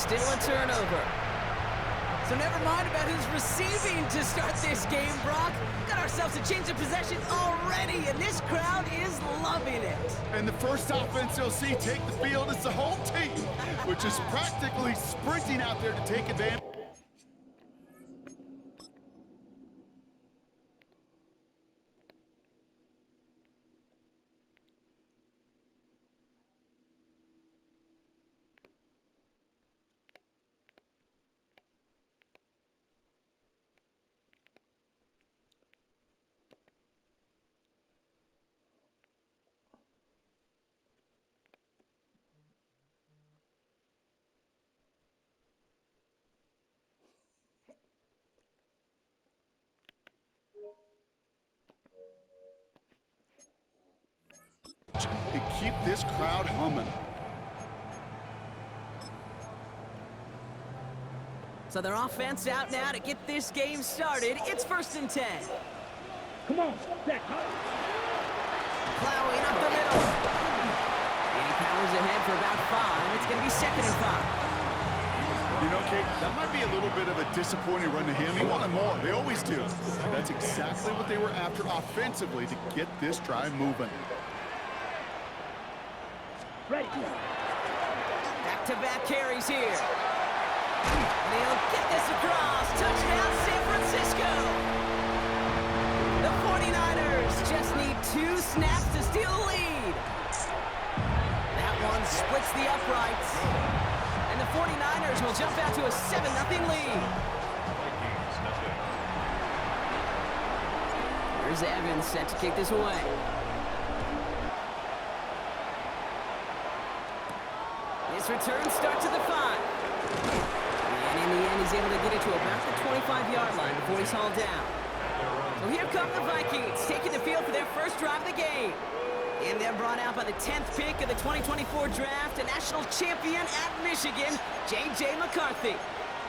Still a turnover. So never mind about who's receiving to start this game, Brock. Got ourselves a change of possession already, and this crowd is loving it. And the first offense you'll see take the field is the home team, which is practically sprinting out there to take advantage. And keep this crowd humming. So their offense out now to get this game started. It's 1st and 10. Come on, Zach. Plowing up the middle. And he powers ahead for about 5. It's going to be 2nd and 5. You know, Kate, that might be a little bit of a disappointing run to him. He wanted more. They always do. That's exactly what they were after offensively to get this drive moving. Ready. Back-to-back carries here. And he'll get this across. Touchdown, San Francisco. The 49ers just need 2 snaps to steal the lead. That one splits the uprights. And the 49ers will jump out to a 7-0 lead. Here's Evans set to kick this away. This return starts at the 5. And in the end, he's able to get it to about the 25-yard line before he's hauled down. So here come the Vikings, taking the field for their first drive of the game. And they're brought out by the 10th pick of the 2024 draft, a national champion at Michigan, J.J. McCarthy.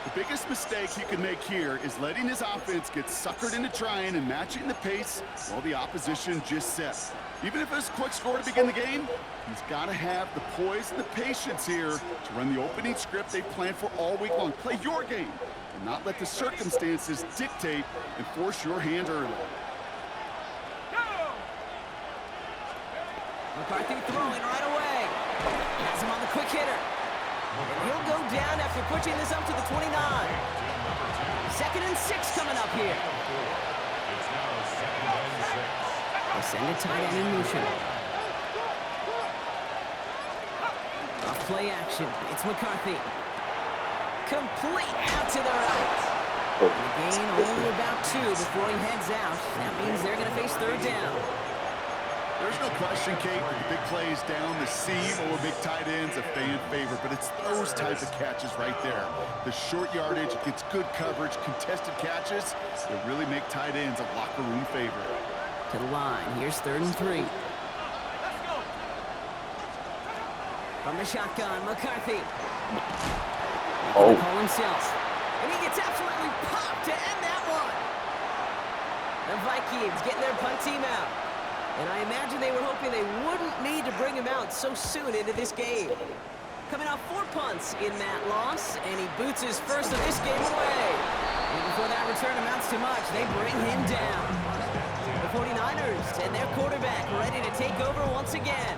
The biggest mistake he could make here is letting his offense get suckered into trying and matching the pace while the opposition just sets. Even if it's a quick score to begin the game, he's got to have the poise and the patience here to run the opening script they planned for all week long. Play your game and not let the circumstances dictate and force your hand early. McCarthy throwing right away. Has him on the quick hitter. And he'll go down after pushing this up to the 29. 2nd and 6 coming up here. They send a tight end in motion. Off play action. It's McCarthy. Complete out to the right. And the gain only about 2 before he heads out. That means they're going to face 3rd down. There's no question, Kate, the big plays down the seam or big tight ends a fan favorite, but it's those type of catches right there. The short yardage, it gets good coverage, contested catches, they really make tight ends a locker room favorite. To the line, here's 3rd and 3. From the shotgun, McCarthy. Oh. Call himself. And he gets absolutely popped to end that one. The Vikings getting their punt team out. And I imagine they were hoping they wouldn't need to bring him out so soon into this game. Coming off 4 punts in that loss, and he boots his first of this game away. And before that return amounts to much, they bring him down. The 49ers and their quarterback ready to take over once again.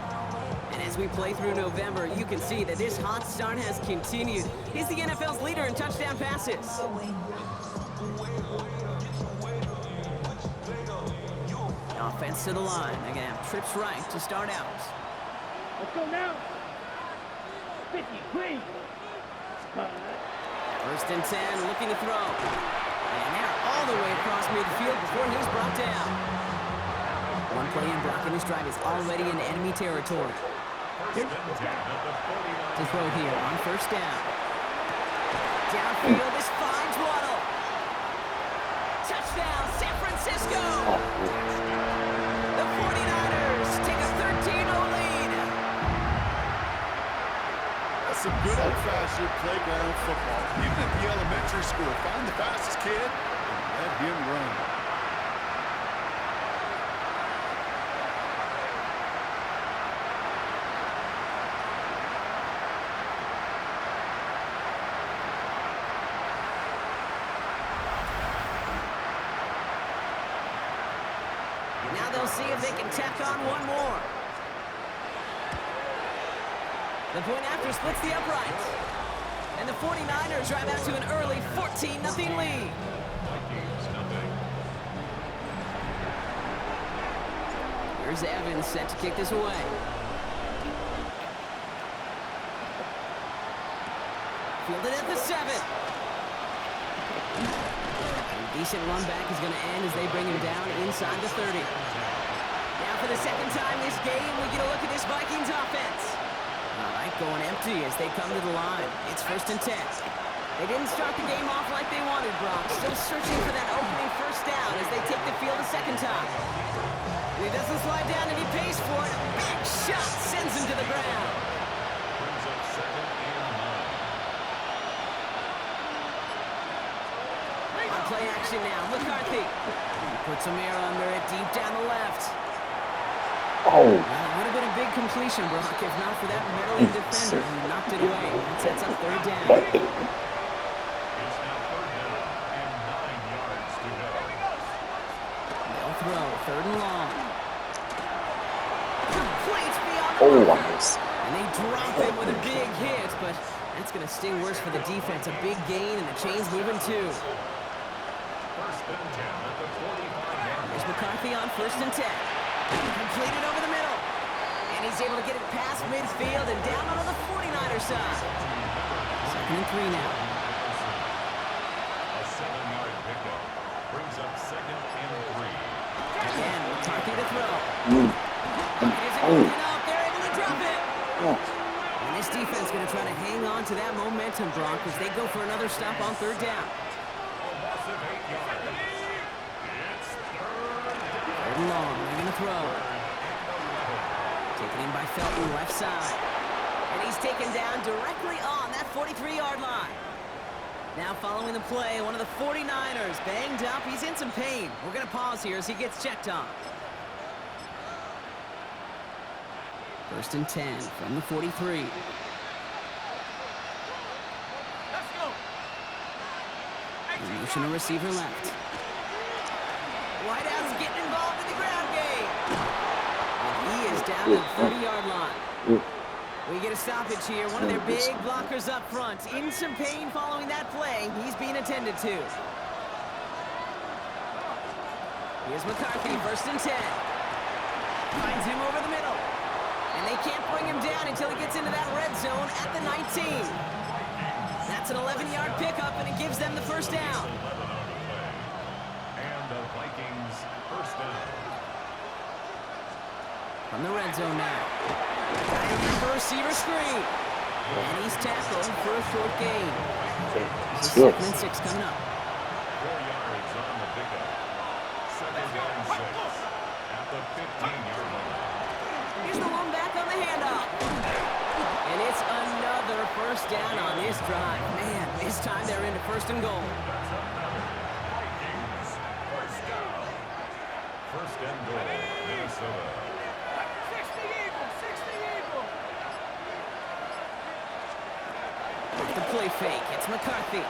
And as we play through November, you can see that this hot start has continued. He's the NFL's leader in touchdown passes. Offense to the line. They're going to have trips right to start out. Let's go now. 50, please. 1st and 10, looking to throw. And they're all the way across midfield before he's brought down. One play in blocking this drive is already in enemy territory. To throw here on 1st down. Downfield, this finds Waddle. Touchdown, San Francisco. The 49ers take a 13-0 lead. That's some good old-fashioned playground football. Even at the elementary school, find the fastest kid and let him run. see if they can tack on one more. The point after splits the uprights. And the 49ers drive out to an early 14-0 lead. Here's Evans set to kick this away. Fielded at the 7. A decent run back is going to end as they bring him down inside the 30. Now for the second time this game, we get a look at this Vikings offense. All right, going empty as they come to the line. It's 1st and 10. They didn't start the game off like they wanted, Brock. Still searching for that opening first down as they take the field a second time. And he doesn't slide down and he pays for it. A big shot sends him to the ground. Brings up 2nd and 9. On play action now, McCarthy. He puts a mirror under it deep down the left. Oh. Well, it would have been a big completion, Brock, if not for that Maryland defender who knocked it away. That sets up 3rd down. It's now 3rd down and 9 yards to go. They'll throw, 3rd and long. Complete beyond the Oh, marker. nice. And they drop him with a big hit, but that's going to sting worse for the defense. A big gain and the chains moving too. 1st and 10 at the 45-yard There's line. McCarthy on 1st and 10. Completed over the middle. And he's able to get it past midfield and down onto the 49er side. 2nd and 3 now. A 7-yard pickup brings up 2nd and 3. Again, McCarthy to throw. Mm. It isn't Oh. good enough. They're able to drop it. Oh. And this defense is going to try to hang on to that momentum, Brock, as they go for another stop on 3rd down. A loss of 8 yards. It's 3rd and long. They're going to throw. Taken in by Felton, left side. And he's taken down directly on that 43-yard line. Now following the play, one of the 49ers banged up. He's in some pain. We're going to pause here as he gets checked on. 1st and 10 from the 43. Let's go. Motion a receiver left. Whiteout's getting involved in the ground game. And he is down at the 30-yard line. We get a stoppage here. One of their big blockers up front. In some pain following that play. He's being attended to. Here's McCarthy, 1st and 10. Finds him over the middle. And they can't bring him down until he gets into that red zone at the 19. That's an 11-yard pickup, and it gives them the 1st down. 11 on the play. And the Vikings 1st down. From the red zone now. For a receiver screen. And he's tackled for a short gain. This is 2nd and 6 coming up. 4 yards on the pickup. 2nd and 6 at the 15-yard line. Here's the one back on the handoff. And it's another 1st down on this drive. Man, this time they're into 1st and goal. Vikings 1st down. 1st and goal, Minnesota. 60 Eagles, 60 Eagles. With the play fake, it's McCarthy.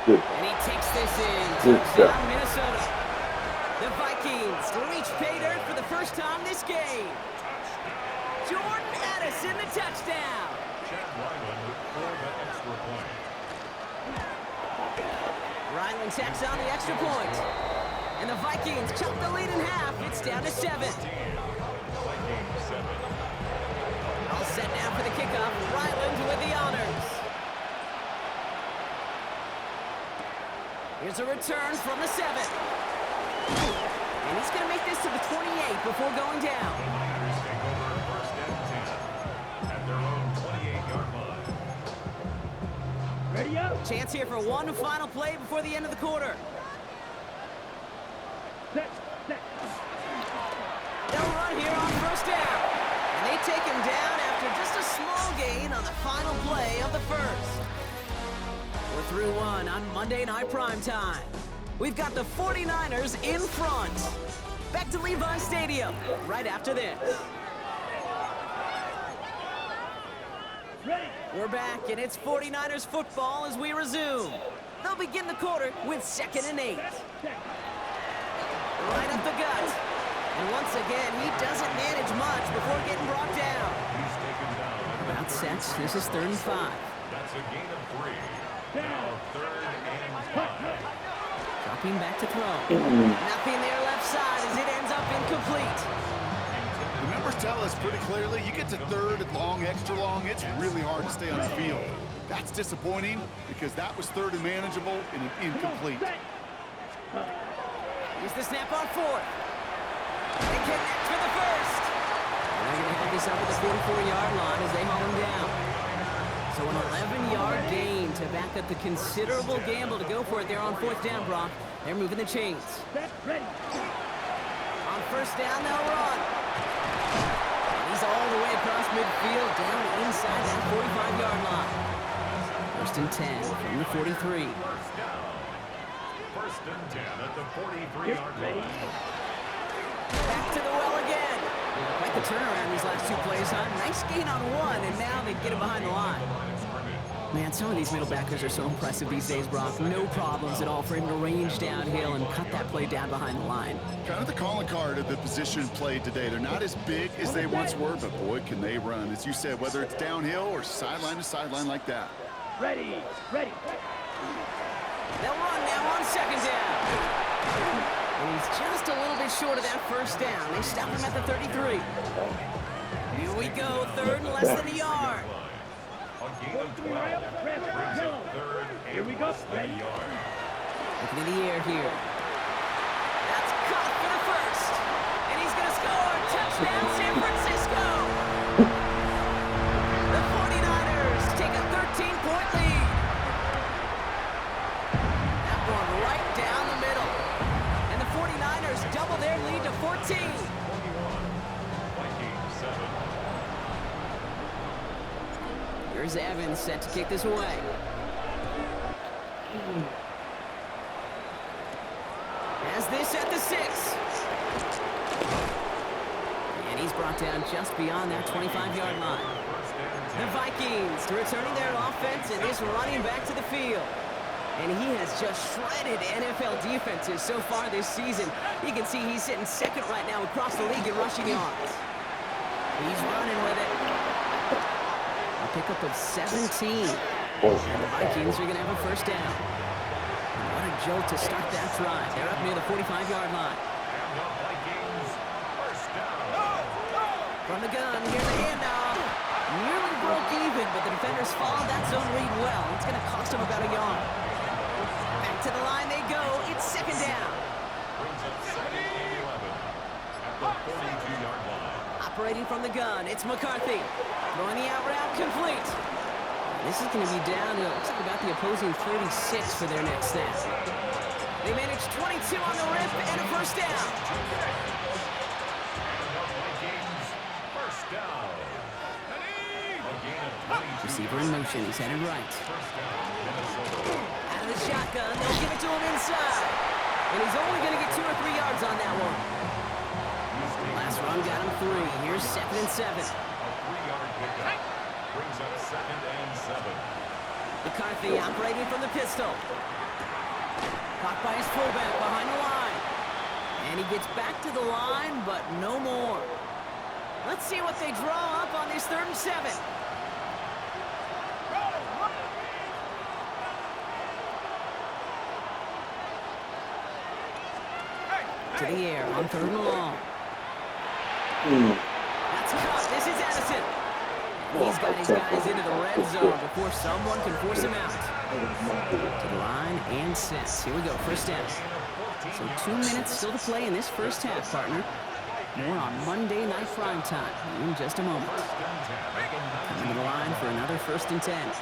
Good. And he takes this in. Good Touchdown, stuff. Minnesota. The Vikings reach pay dirt for the first time this game. Jordan Addison, the touchdown. Chad Ryland for the extra point. Ryland tacks on the extra point. And the Vikings chop the lead in half. It's down to 7. Vikings 7. All set now for the kickoff. Ryland with the honors. Here's a return from the 7. And he's going to make this to the 28 before going down. The Niners take over 1st and 10 at their own 28-yard line. Ready up. Chance here for one final play before the end of the quarter. Set, set. They'll run here on 1st down. And they take him down after just a small gain on the final play of the 1st. We're through one on Monday Night Primetime. We've got the 49ers in front. Back to Levi Stadium right after this. Ready. We're back, and it's 49ers football as we resume. They'll begin the quarter with 2nd and 8. Set, set. Right up the gut. And once again, he doesn't manage much before getting brought down. He's taken down. About sets. This is 3rd and 5. That's a gain of 3. Now 3rd and 5. Dropping back to throw. Nothing there left side as it ends up incomplete. The numbers tell us pretty clearly, you get to 3rd and long, extra long, it's really hard to stay on the field. That's disappointing because that was 3rd and manageable and an incomplete. Here's the snap on 4th. They connect for the first. And they're going to pick this up at the 44-yard line as they haul him down. So an 11-yard gain to back up the considerable gamble to go for it there on 4th down, Brock. They're moving the chains. Ready. On 1st down, they'll run. He's all the way across midfield, down inside that 45-yard line. 1st and 10 from the 43. First down. 1st and 10 at the 43-yard line. Back to the well again. Quite the turnaround these last 2 plays, huh? Nice gain on 1, and now they get him behind the line. Man, some of these middle backers are so impressive these days, Brock. No problems at all for him to range downhill and cut that play down behind the line. Kind of the calling card of the position played today. They're not as big as they once were, but boy, can they run. As you said, whether it's downhill or sideline to sideline like that. Ready. They'll run now on 2nd down. And he's just a little bit short of that 1st down. They stop him at the 33. Here we go, 3rd and less than a yard. A gain of 12. Brings up 3rd and Here we go. less than a yard. Looking in the air here. That's caught for the first. And he's going to score. Touchdown, San Francisco. The 49ers take a 13-point lead. That one right down the middle. And the 49ers double their lead to 14. 21. Vikings 7. Here's Evans set to kick this away. Has this at the 6. And he's brought down just beyond that 25-yard line. The Vikings returning their offense and this running back to the field. And he has just shredded NFL defenses so far this season. You can see he's sitting 2nd right now across the league in rushing yards. He's running with it. A pickup of 17. And the Vikings are going to have a 1st down. What a jolt to start that drive. They're up near the 45-yard line. And the Vikings first down. From the gun, here's a handoff. Nearly broke even, but the defenders followed that zone read well. It's going to cost them about a yard. Back to the line they go. It's 2nd down. Brings up 2nd and 11 at the 42-yard line. Operating from the gun, it's McCarthy. Throwing the out route complete. This is going to be down to looks like about the opposing 36 for their next snap. They managed 22 on the rip and a 1st down. Vikings first down. A gain of 22. Receiver in motion, he's headed right. First down, Minnesota. Out of the shotgun, they'll give it to him inside. And he's only going to get 2 or 3 yards on that one. Last run got him 3. Here's 2nd and 7. A 3-yard pickup. Brings up 2nd and 7. McCarthy operating from the pistol. Caught by his fullback behind the line. And he gets back to the line, but no more. Let's see what they draw up on this 3rd and 7. To the air on 3rd and long. That's caught. This is Addison. He's got his guys into the red zone before someone can force him out. To the line and sets. Here we go, 1st down. So 2 minutes still to play in this 1st half, partner. More on Monday Night Prime Time in just a moment. Coming to the line for another 1st and 10.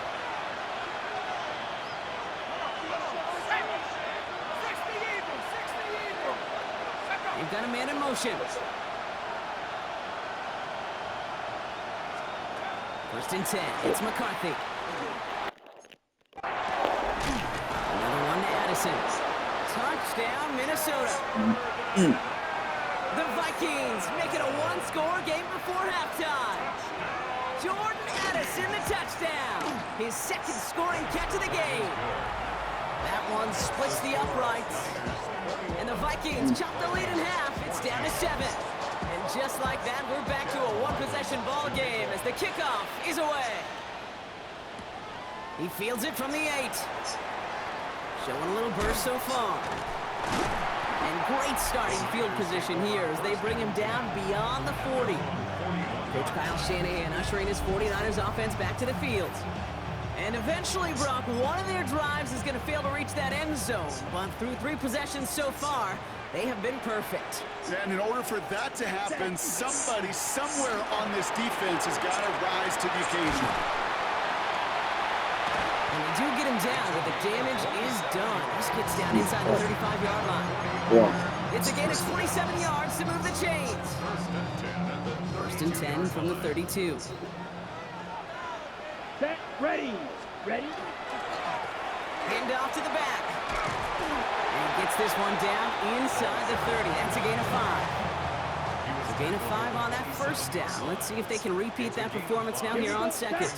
They've got a man in motion. 1st and 10. It's McCarthy. Another one to Addison. Touchdown, Minnesota. The Vikings make it a 1-score game before halftime. Jordan Addison, the touchdown. His 2nd scoring catch of the game. That one splits the uprights. And the Vikings chop the lead in half. It's down to 7. And just like that, we're back to a one-possession ball game as the kickoff is away. He fields it from the 8. Showing a little burst so far. And great starting field position here as they bring him down beyond the 40. Coach Kyle Shanahan ushering his 49ers offense back to the field. And eventually, Brock, one of their drives is going to fail to reach that end zone. But through 3 possessions so far, they have been perfect. And in order for that to happen, somebody somewhere on this defense has got to rise to the occasion. And they do get him down, but the damage is done. This gets down inside the 35-yard line. Yeah. It's a gain of 27 yards to move the chains. First and 10 from the 32. Set, ready. Ready? Hand off to the back. And gets this one down inside the 30. That's a gain of 5. It's a gain of 5 on that first down. Let's see if they can repeat that performance now here on second.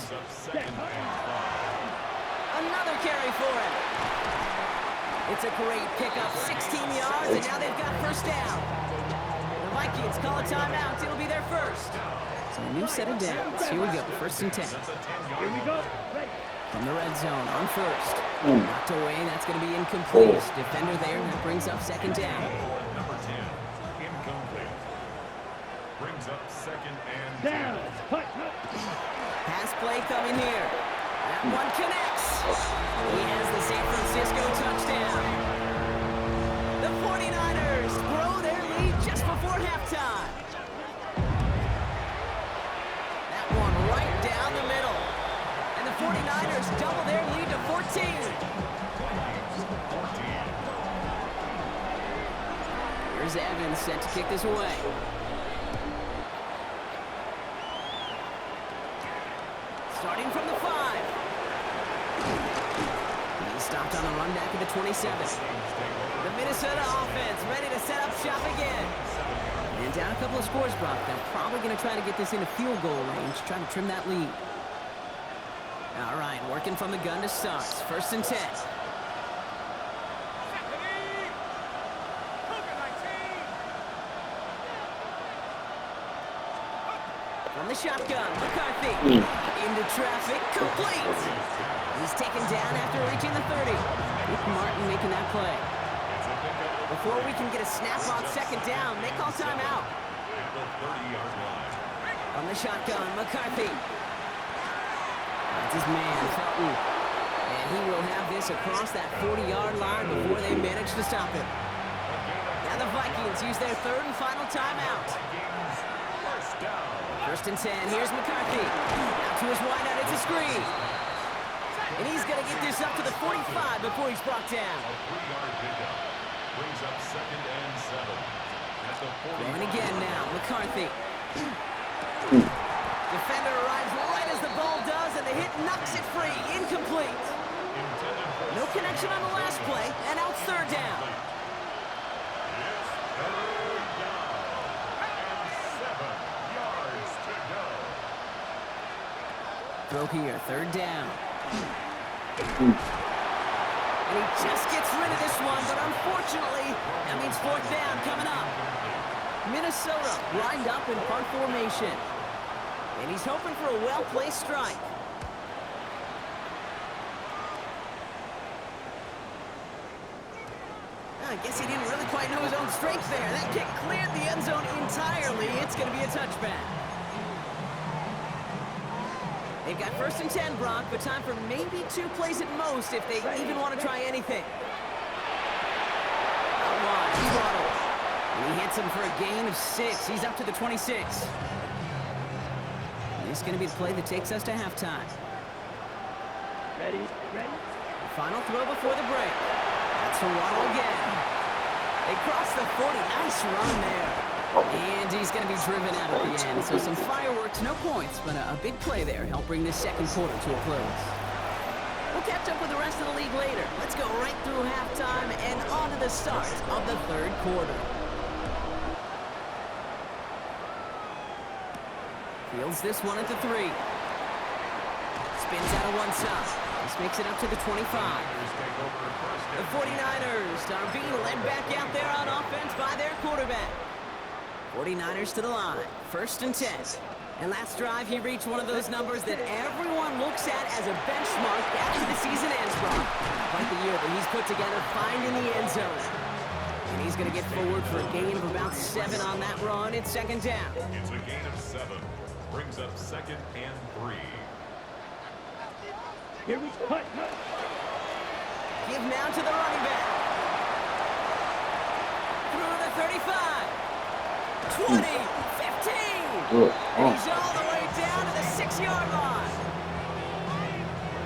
Another carry for him. It's a great pickup, 16 yards, and now they've got first down. The Vikings call a timeout. It'll be their first. So a new set of downs. Here we go, first and 10. Here we go. Ready. From the red zone on first. Knocked away, that's going to be incomplete. Defender there, that brings up second down. Number 10, incomplete. Brings up second and Down. 10. Hut. Pass play coming here. That one connects. He has the San Francisco touchdown. The 49ers grow their lead just before halftime. That one right down the middle. And the 49ers double their lead to 14. Here's Evans set to kick this away. Starting from the 5. He's stopped on the run back at the 27. The Minnesota offense ready to set up shop again. And down a couple of scores, Brock. They're probably going to try to get this into field goal range, trying to trim that lead. All right, working from the gun to start. First and 10. From the shotgun, McCarthy. Into traffic, complete. He's taken down after reaching the 30. Nick Martin making that play. Before we can get a snap on second down, they call timeout. At the 30-yard line. From the shotgun, McCarthy. That's his man, Felton. And he will have this across that 40-yard line before they manage to stop him. Now the Vikings use their third and final timeout. First down. First and 10, here's McCarthy. Out to his wideout, it's a screen. And he's going to get this up to the 45 before he's brought down. A 3-yard pickup. Brings up second and 7. At the 40. Going again now, McCarthy. Defender arrives right as the ball does, and the hit knocks it free. Incomplete. No connection on the last play, and out third down. It's third down. And 7 yards to go. Throw here, third down. And he just gets rid of this one, but unfortunately, that means fourth down coming up. Minnesota lined up in punt formation. And he's hoping for a well-placed strike. I guess he didn't really quite know his own strength there. That kick cleared the end zone entirely. It's going to be a touchback. They've got first and 10, Brock, but time for maybe 2 plays at most if they even want to try anything. Out wide, Twaddle. And he hits him for a gain of 6. He's up to the 26. And this is going to be the play that takes us to halftime. Ready. Final throw before the break. That's Twaddle again. They cross the 40. Nice run there. And he's going to be driven out at the end. So some fireworks, no points, but a big play there. Help bring this second quarter to a close. We'll catch up with the rest of the league later. Let's go right through halftime and on to the start of the third quarter. Fields this one at the 3. Spins out of one side. This makes it up to the 25. The 49ers are being led back out there on offense by their quarterback. 49ers to the line, 1st and 10. And last drive, he reached one of those numbers that everyone looks at as a benchmark after the season ends, Brock. Quite the year that he's put together, finding the end zone. And he's going to get forward for a gain of about 7 on that run. It's 2nd down. It's a gain of 7. Brings up 2nd and 3. Here we cut. Give now to the running back. Through the 35. 20. 15. And he's all the way down to the 6-yard line.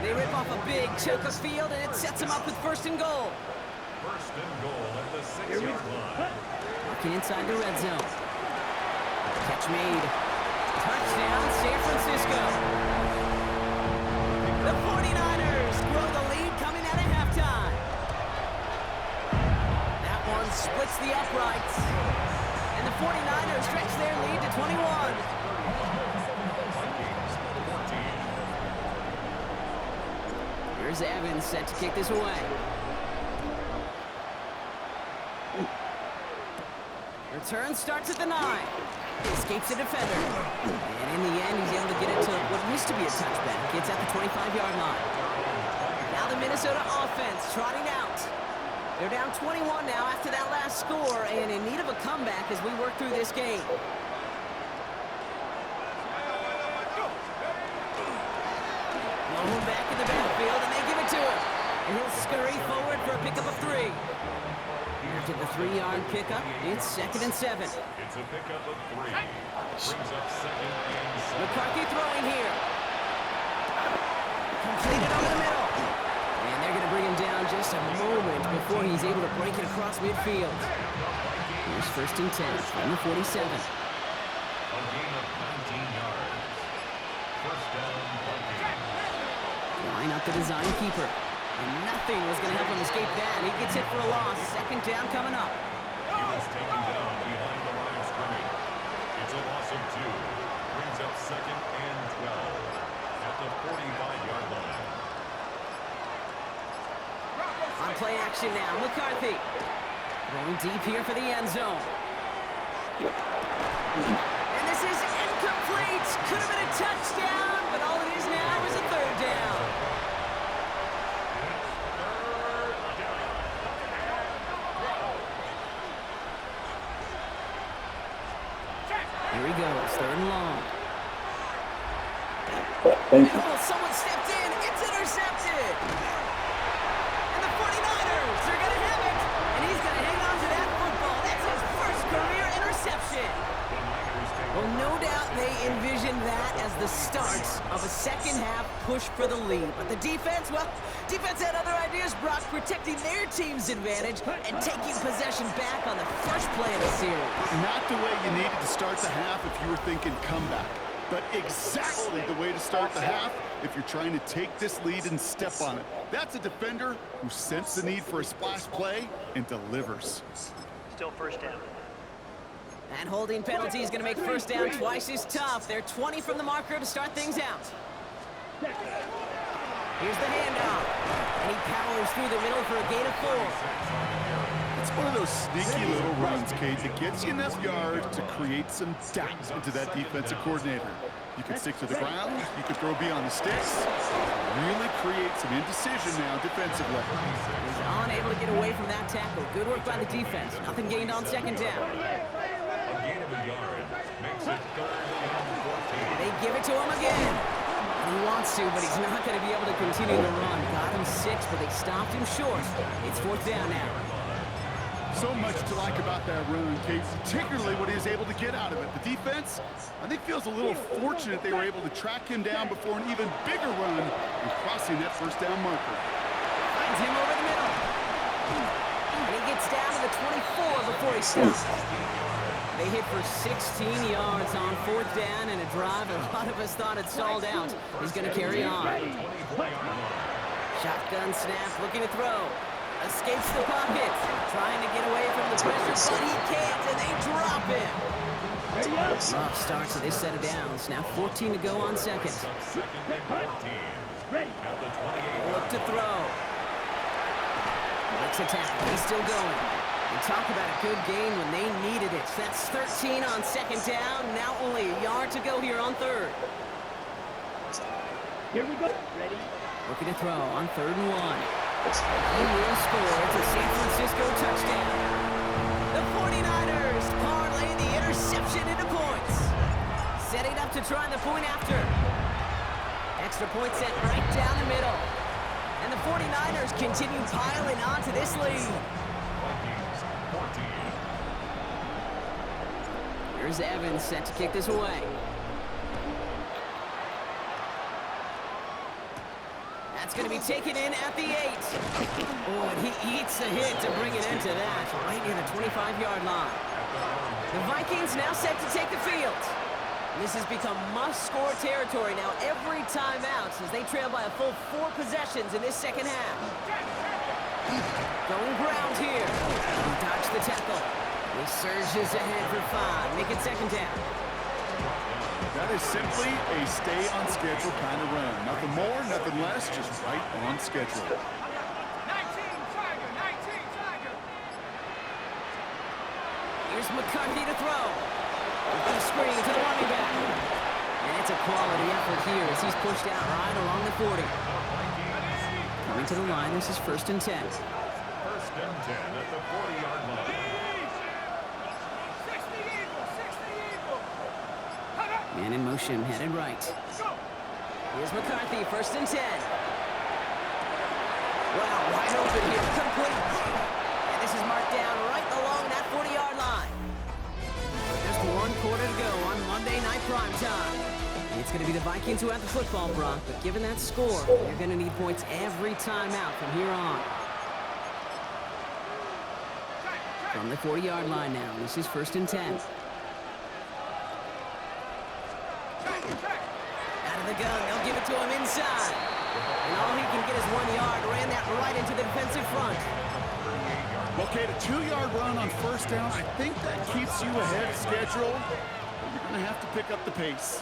They rip off a big chunk of field, and it sets him up with 1st and goal. 1st and goal at the 6-yard line. Walking inside the red zone. Catch made. Touchdown, San Francisco. The 49ers grow the lead coming out of halftime. That one splits the uprights. And the 49ers stretch their lead to 21. Here's Evans set to kick this away. Return starts at the 9. Escapes the defender. And in the end, he's able to get it to what used to be a touchback. It's at the 25-yard line. Now the Minnesota offense trotting out. They're down 21 now after that last score and in need of a comeback as we work through this game. Low back in the backfield, and they give it to him. And he'll scurry forward for a pickup of 3. After the 3-yard pickup, it's 2nd and 7. It's a pickup of 3. Brings up 2nd and 7. McCarthy throwing here. Completed over the middle. And they're going to bring him down just a moment before he's able to break it across midfield. Here's 1st and 10 from the 47. A gain of 19 yards. 1st down, Vikings. Line up the design keeper. And nothing was going to help him escape that. He gets hit for a loss. 2nd down coming up. He was taken down behind the line of scrimmage. It's a loss of 2. Brings up 2nd and 12 at the 45-yard line. On play action now, McCarthy. Going deep here for the end zone. And this is incomplete. Could have been a touchdown, but all it is now is a 3rd down. Here he goes, 3rd and long. Oh, someone stepped in. It's intercepted. And the 49ers are going to have it. And he's going to hang on to that football. That's his 1st career interception. Well, no doubt they envisioned that as the start of a 2nd half push for the lead. But the defense, well, defense had other ideas, Brock, protecting their team's advantage and taking possession back on the first play of the series. Not the way you needed to start the half if you were thinking comeback, but exactly the way to start the half if you're trying to take this lead and step on it. That's a defender who sensed the need for a splash play and delivers. Still 1st down. That holding penalty is going to make 1st down twice as tough. They're 20 from the marker to start things out. Here's the handoff. And he powers through the middle for a gain of 4. It's one of those sneaky little runs, Kate, that gets you enough yards to create some doubt into that defensive coordinator. You can stick to the ground, you can throw beyond the sticks, really create some indecision now defensively. He's unable to get away from that tackle. Good work by the defense. Nothing gained on 2nd down. A gain of a yard. Makes it 3rd and 14. They give it to him again. And he wants to, but he's not going to be able to continue the run. Got him 6, but they stopped him short. It's 4th down now. So much to like about that run, Kate, particularly what he was able to get out of it. The defense, I think, feels a little fortunate they were able to track him down before an even bigger run and crossing that 1st down marker. Finds him over the middle. And he gets down to the 24 before he stops. They hit for 16 yards on 4th down and a drive a lot of us thought had stalled out. He's going to carry on. Shotgun snap, looking to throw. Escapes the pocket, trying to get away from the pressure, but he can't, and they drop him. Rough start, so they set it down. It's now 14 to go on 2nd. 2nd and 14. Ready. At the 28. Look to throw. Makes a tackle. He's still going. And talk about a good game when they needed it. That's 13 on second down. Now only a yard to go here on third. Here we go. Ready. Looking to throw on 3rd and 1. He will score. It's a San Francisco touchdown. The 49ers parlay the interception into points. Setting up to try the point after. Extra point set right down the middle. And the 49ers continue piling on to this lead. Vikings 14. Here's Evans set to kick this away. That's going to be taken in at the 8. Oh, and he eats the hit to bring it into that, right near the 25-yard line. The Vikings now set to take the field. This has become must-score territory now every time out as they trail by a full 4 possessions in this second half. Going ground here. He dodged the tackle. He surges ahead for 5. Make it second down. That is simply a stay-on-schedule kind of run. Nothing more, nothing less, just right on schedule. 19 Tiger, 19 Tiger. Here's McCarthy to throw. With the screen to the running back. And it's a quality effort here as he's pushed out right along the 40. Coming to the line, this is 1st and 10. 1st and 10 at the 40-yard line. 60 Eagle, 60 Eagle. Man in motion, headed right. Here's McCarthy, 1st and 10. Wow, wide open here, complete. And this is marked down right along that 40-yard line. Just 1 quarter to go on Monday Night Primetime. It's going to be the Vikings who have the football, Brock, but given that score, you're going to need points every time out from here on. From the 40-yard line now, this is 1st and 10. Out of the gun, they'll give it to him inside. And all he can get is 1 yard, ran that right into the defensive front. Okay, the 2-yard run on 1st down, I think that keeps you ahead of schedule. But you're going to have to pick up the pace.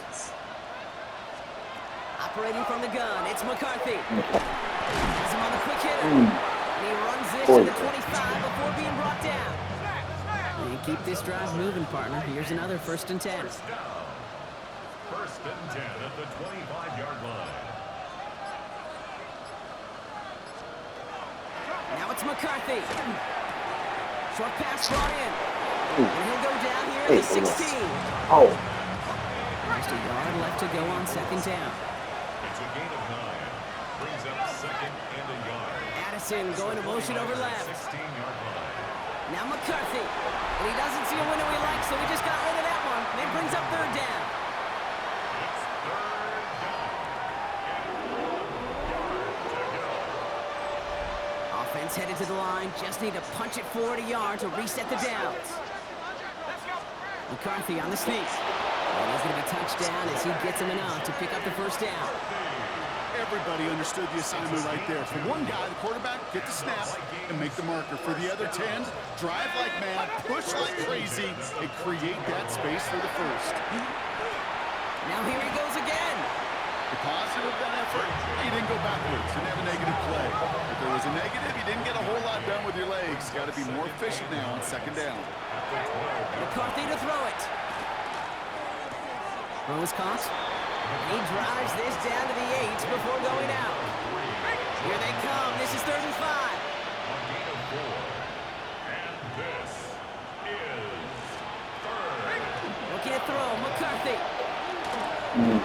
Operating from the gun, it's McCarthy. Has him on the quick hitter. And he runs this to the 25 before being brought down. And keep this drive moving, partner. Here's another 1st and 10. First down. 1st and 10 at the 25-yard line. Now it's McCarthy. Short pass brought in. And he'll go down here at the 16. Oh. Just a yard left to go on 2nd down. It's a gain of 9. Brings up 2nd and a yard. Addison going to motion over left. 16-yard line. Now McCarthy. And he doesn't see a window he likes, so he just got rid of that one. And it brings up 3rd down. It's 3rd down. Offense headed to the line. Just need to punch it forward a yard to reset the downs. McCarthy on the sneak. And he's going to be touched down as he gets him enough to pick up the 1st down. Everybody understood the assignment right there. For one guy, the quarterback, get the snap and make the marker. For the other 10, drive like mad, push like crazy, and create that space for the 1st. Now here he goes again. The positive of that effort, he didn't go backwards. Didn't have a negative play. If there was a negative, you didn't get a whole lot done with your legs. Got to be more efficient now on 2nd down. McCarthy to throw it. Throw is caught. He drives this down to the 8 before going out. Here they come. This is 3rd and 5. A gain of 4. And this is 3rd. Looking to throw. McCarthy. And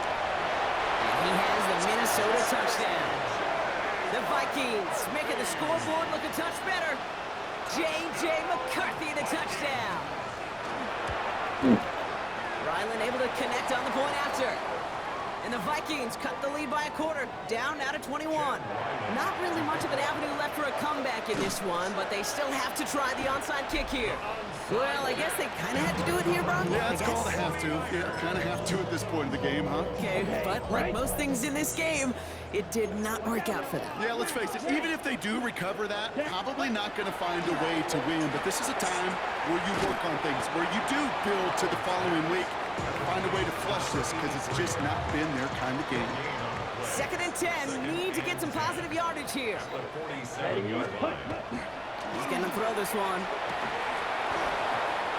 he has the Minnesota touchdown. The Vikings making the scoreboard look a touch better. J.J. McCarthy the touchdown. Ryland able to connect on the point after. And the Vikings cut the lead by a quarter, down now to 21. Not really much of an avenue left for a comeback in this one, but they still have to try the onside kick here. Well, I guess they kind of had to do it here, Brock. Yeah, it's called a have to. Yeah, kind of have to at this point in the game, huh? Okay, but like most things in this game, it did not work out for them. Yeah, let's face it, even if they do recover that, probably not going to find a way to win. But this is a time where you work on things, where you do build to the following week. Find a way to flush this because it's just not been their kind of game. Second and 10. Need to get some positive yardage here. The 47-yard line. He's going to throw this one.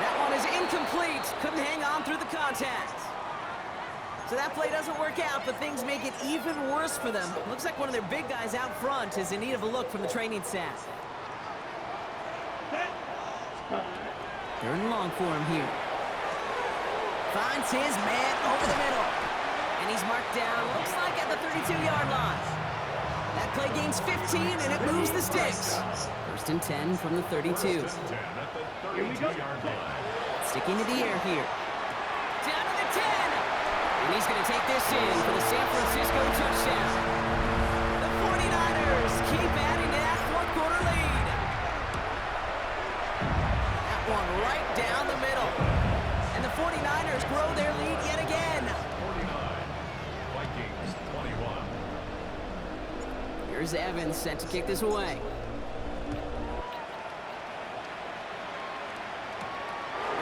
That one is incomplete. Couldn't hang on through the contact. So that play doesn't work out, but things make it even worse for them. Looks like one of their big guys out front is in need of a look from the training staff. They're in long for him here. Finds his man over the middle. And he's marked down, looks like at the 32-yard line. That play gains 15, and it moves the sticks. First and 10 from the 32. First and 10 at the 32-yard line. Sticking to the air here. Down to the 10. And he's going to take this in for the San Francisco touchdown. The 49ers keep adding to that fourth quarter lead. That one right down the middle. And the 49ers grow their lead yet again. 49. Vikings 21. Here's Evans set to kick this away.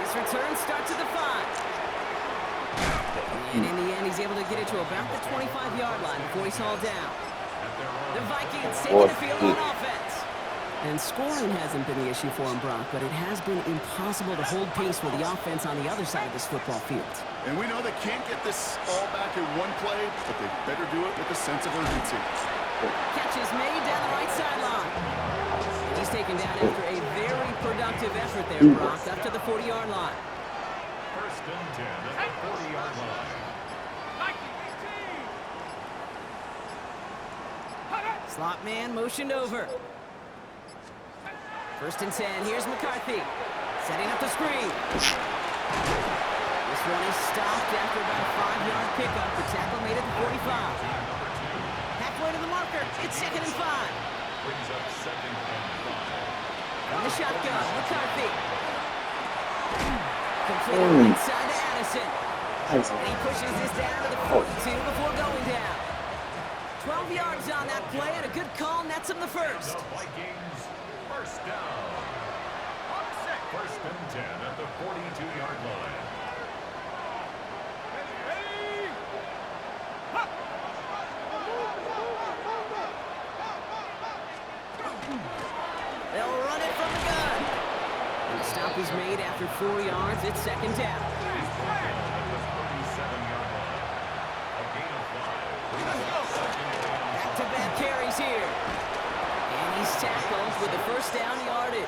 This return starts at the 5. And in the end, he's able to get it to about the 25-yard line before he's hauled down. The Vikings taking the field on offense. And scoring hasn't been the issue for him, Brock, but it has been impossible to hold pace with the offense on the other side of this football field. And we know they can't get this all back in one play, but they better do it with a sense of urgency. Catch is made down the right sideline. He's taken down after a very productive effort there, Brock, up to the 40-yard line. First and 10 at the 40-yard line. Slot man motioned over. First and 10. Here's McCarthy. Setting up the screen. This one is stopped after about a 5-yard pickup. The tackle made it to 45. Halfway to the marker. It's second and 5. Brings up second and 5. From the shotgun, McCarthy. Completed inside to Addison. And he pushes this down to the 42 before going down. 12 yards on that play, and a good call nets him the first. The Vikings first down. First and 10 at the 42-yard line. They'll run it from the gun. And the stop is made after 4 yards. It's second down. He's brought down at the 37-yard line. A gain of 5. Second down. Back-to-back carries here. And he's tackled with the first down yardage.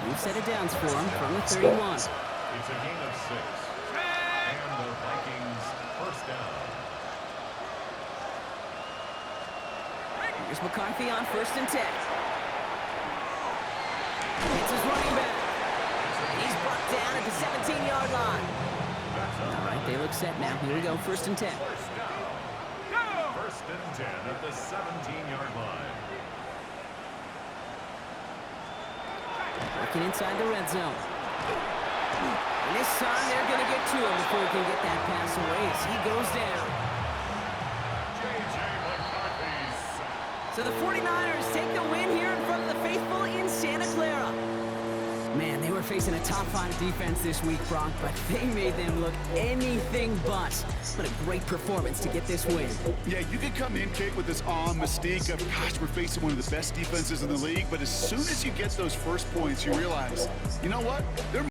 We've set it downs for him from the 31. It's a gain of 6. And the Vikings first down. Here's McCarthy on first and 10. It's his running back. And he's brought down at the 17-yard line. All right, they look set now. Here we go, first and 10. First down. First and 10 at the 17-yard line. Working inside the red zone. And this time they're going to get to him before he can get that pass away as he goes down. J.J. McCarthy's. So the 49ers take the win here in front of the faithful in Santa Clara. Man, they were facing a top-5 defense this week, Brock, but they made them look anything but. What a great performance to get this win. Yeah, you could come in, Kate, with this mystique of, gosh, we're facing one of the best defenses in the league, but as soon as you get those first points, you realize, you know what? They're